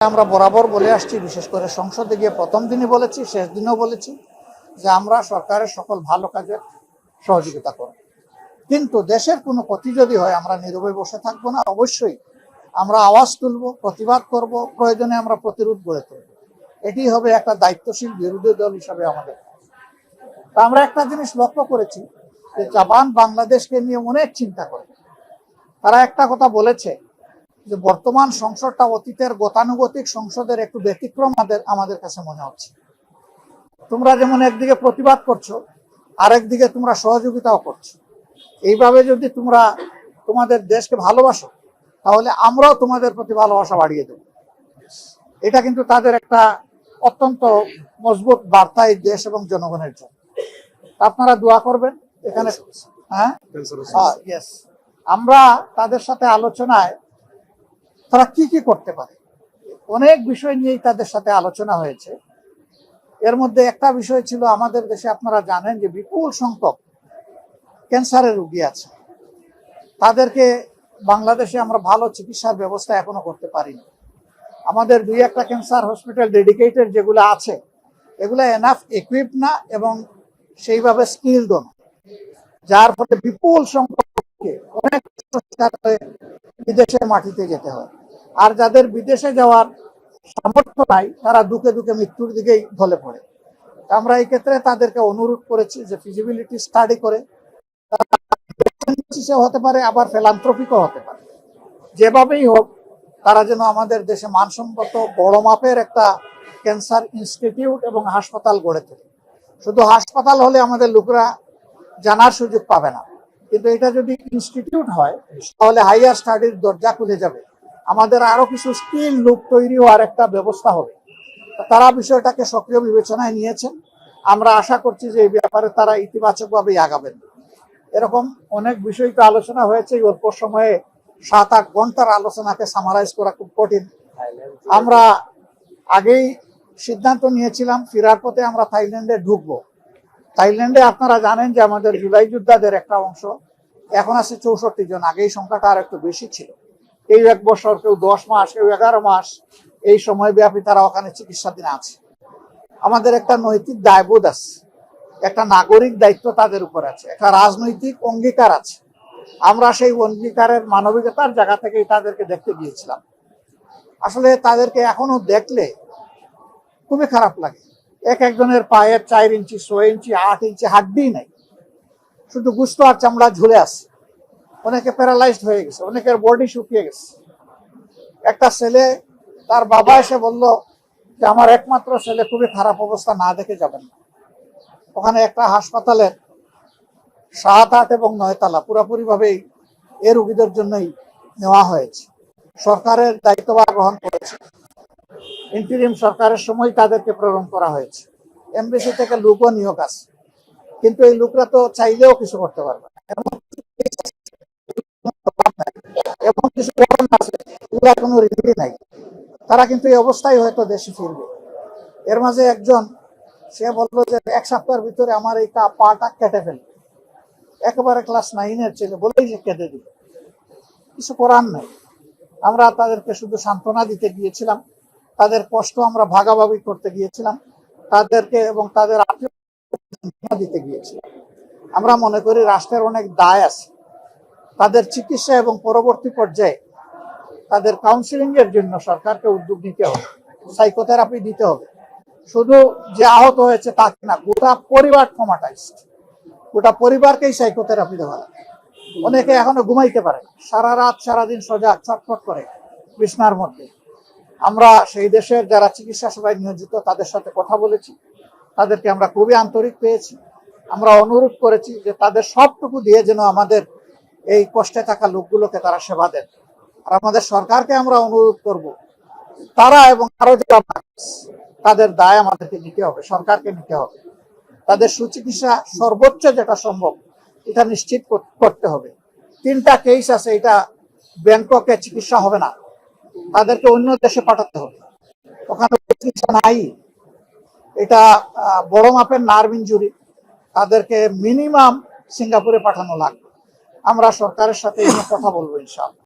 আমরা বরাবর বলে আসছি, বিশেষ করে সংসদে গিয়ে প্রথম দিনই বলেছি, শেষ দিনেও বলেছি যে আমরা সরকারের সকল ভালো কাজে সহযোগিতা করব, কিন্তু দেশের কোনো ক্ষতি যদি হয় আমরা নীরবে বসে থাকবো না। অবশ্যই আমরা আওয়াজ তুলব, প্রতিবাদ করব, প্রয়োজনে আমরা প্রতিরোধ গড়ে তুলব। এটি হবে একটা দায়িত্বশীল বিরোধী দল হিসাবে আমাদের। তা আমরা একটা জিনিস লক্ষ্য করেছি যে জাপান বাংলাদেশকে নিয়ে অনেক চিন্তা করে। তারা একটা কথা বলেছে যে বর্তমান সংসদটা অতীতের গতানুগতিক সংসদের একটু ব্যতিক্রম আমাদের কাছে মনে হচ্ছে। তোমরা যেমন একদিকে প্রতিবাদ করছো, আরেকদিকে তোমরা সহযোগিতাও করছো। এইভাবে যদি তোমরা তোমাদের দেশকে ভালোবাসো, তাহলে আমরাও তোমাদের প্রতি ভালোবাসা বাড়িয়ে দেব। এটা কিন্তু তাদের একটা অত্যন্ত মজবুত বার্তা এই দেশ এবং জনগণের জন্য। আপনারা দোয়া করবেন এখানে। ইয়েস, আমরা তাদের সাথে আলোচনায় তারা কি কি করতে পারে অনেক বিষয় নিয়েই তাদের সাথে আলোচনা হয়েছে। এর মধ্যে একটা বিষয় ছিল, আমাদের দেশে আপনারা জানেন যে বিপুল সংখ্যক ক্যান্সারের রোগী আছে। তাদেরকে বাংলাদেশে আমরা ভালো চিকিৎসার ব্যবস্থা এখনো করতে পারিনি। আমাদের 2-1টা ক্যান্সার হসপিটাল ডেডিকেটেড যেগুলো আছে, এগুলো এনাফ ইকুইপ না এবং সেইভাবে স্কিলড না, যার ফলে বিপুল সংখ্যককে অনেক বিদেশের মাটিতে যেতে হয়। আর যাদের বিদেশে যাওয়ার সামর্থ্য নাই, তারা দুঃখে দুঃখে মৃত্যুর দিকেই ঢলে পড়ে। আমরা এই ক্ষেত্রে তাদেরকে অনুরোধ করেছি যে ফিজিবিলিটি স্টাডি করে, হতে পারে আবার ফিলান্থ্রপিকও হতে পারে, যেভাবেই হোক তারা যেন আমাদের দেশে মানসম্মত বড় মাপের একটা ক্যান্সার ইনস্টিটিউট এবং হাসপাতাল গড়ে তোলে। শুধু হাসপাতাল হলে আমাদের লোকরা জানার সুযোগ পাবে না, কিন্তু এটা যদি ইনস্টিটিউট হয় তাহলে হাইয়ার স্টাডির দরজা খুলে যাবে। আমাদের আরো কিছু স্কিল লোক তৈরি হওয়ার একটা ব্যবস্থা হবে। তারা বিষয়টাকে সক্রিয় বিবেচনায় নিয়েছেন। আমরা আশা করছি যে এই ব্যাপারে তারা ইতিবাচকভাবেই আগাবেন। এরকম অনেক বিষয় তো আলোচনা হয়েছে। অল্প সময়ে 7-8 ঘন্টার আলোচনাকে সামারাইজ করা খুব কঠিন। আমরা আগেই সিদ্ধান্ত নিয়েছিলাম ফেরার পথে আমরা থাইল্যান্ডে ঢুকবো। থাইল্যান্ডে আপনারা জানেন যে আমাদের জুলাই যোদ্ধাদের একটা অংশ এখন আছে 64 জন। আগে এই সংখ্যাটা আর একটু বেশি ছিল। কেউ 1 বছর, কেউ 10 মাস, কেউ 11 মাস, এই সময় ব্যাপী তারা ওখানে চিকিৎসাধীন আছে। আমাদের একটা নৈতিক দায়বোধ আছে, একটা নাগরিক দায়িত্ব তাদের উপর আছে, একটা রাজনৈতিক অঙ্গীকার আছে। আমরা সেই অঙ্গীকারের মানবিকতার জায়গা থেকেই তাদেরকে দেখতে গিয়েছিলাম। আসলে তাদেরকে এখনো দেখলে খুবই খারাপ লাগে। একজনের পায়ের 4 ইঞ্চি, 6 ইঞ্চি, 8 ইঞ্চি হাড্ডি নাই, শুধু গুস্ত আর চামড়া ঝুলে আছে। অনেকে প্যারালাইজড হয়ে গেছে, অনেকের বডি শুকিয়ে গেছে। একটা ছেলে, তার বাবা এসে বলল যে আমার একমাত্র ছেলে খুবই খারাপ অবস্থা, না দেখে যাবেন না। ওখানে একটা হাসপাতালের 7, 8 এবং 9 তলা পুরোপুরি ভাবেই এ রোগীদের জন্যই নেওয়া হয়েছে। সরকারের দায়িত্বভার গ্রহণ করেছে, ইন্টিরিম সরকারের সময় তাদেরকে প্রেরণ করা হয়েছে। এমবিসি থেকে লোকও নিয়োগ আছে, কিন্তু এই লোকরা তো চাইলেও কিছু করতে পারবে না। এবং কিছু আছে, এগুলা কোনো রিভিউ নাই। তারা কিন্তু এই অবস্থায় হয়তো দেশে ফিরবে। এর মাঝে একজন, সে বললো যে 1 সপ্তাহের ভিতরে আমার এই পাটা কেটে ফেলবে। একেবারে ক্লাস 9-এর ছেলে বলেই যে কেটে দিবে, কিছু করার নাই। আমরা তাদেরকে শুধু সান্ত্বনা দিতে গিয়েছিলাম, তাদের কষ্ট আমরা ভাগাভাগি করতে গিয়েছিলাম, তাদেরকে এবং তাদের আত্মীয় দিতে গিয়েছিলাম। আমরা মনে করি রাষ্ট্রের অনেক দায় আছে। তাদের চিকিৎসা এবং পরবর্তী পর্যায়ে তাদের কাউন্সিলিং এর জন্য সরকারকে উদ্যোগ নিতে হবে, সাইকোথেরাপি দিতে হবে। শুধু যে আহত হয়েছে তাকে না, গোটা পরিবার ট্রমাটাইজড, গোটা পরিবারকেই সাইকোথেরাপি দেওয়া লাগে। অনেকে এখনো ঘুমাইতে পারে, সারা রাত সারাদিন সজাগ ছটফট করে বিছনার মধ্যে। আমরা সেই দেশের যারা চিকিৎসা সেবায় নিয়োজিত তাদের সাথে কথা বলেছি, তাদেরকে আমরা খুবই আন্তরিক পেয়েছি। আমরা অনুরোধ করেছি যে তাদের সবটুকু দিয়ে যেন আমাদের এই কষ্টে থাকা লোকগুলোকে তারা সেবা দেন। আর আমাদের সরকারকে আমরা অনুরোধ করব, তারা এবং আরো যারা তাদের দায় আমাদেরকে নিতে হবে, সরকারকে নিতে হবে। তাদের সুচিকিৎসা সর্বোচ্চ যেটা সম্ভব এটা নিশ্চিত করতে হবে। 3টা কেস আছে, এটা ব্যাংককে চিকিৎসা হবে না, তাদেরকে অন্য দেশে পাঠাতে হবে, ওখানে চিকিৎসা নাই। এটা বড় মাপের নার্ভ ইনজুরি, তাদেরকে মিনিমাম সিঙ্গাপুরে পাঠানো লাগবে। আমরা সরকারের সাথে কথা বলবো ইনশাআল্লাহ।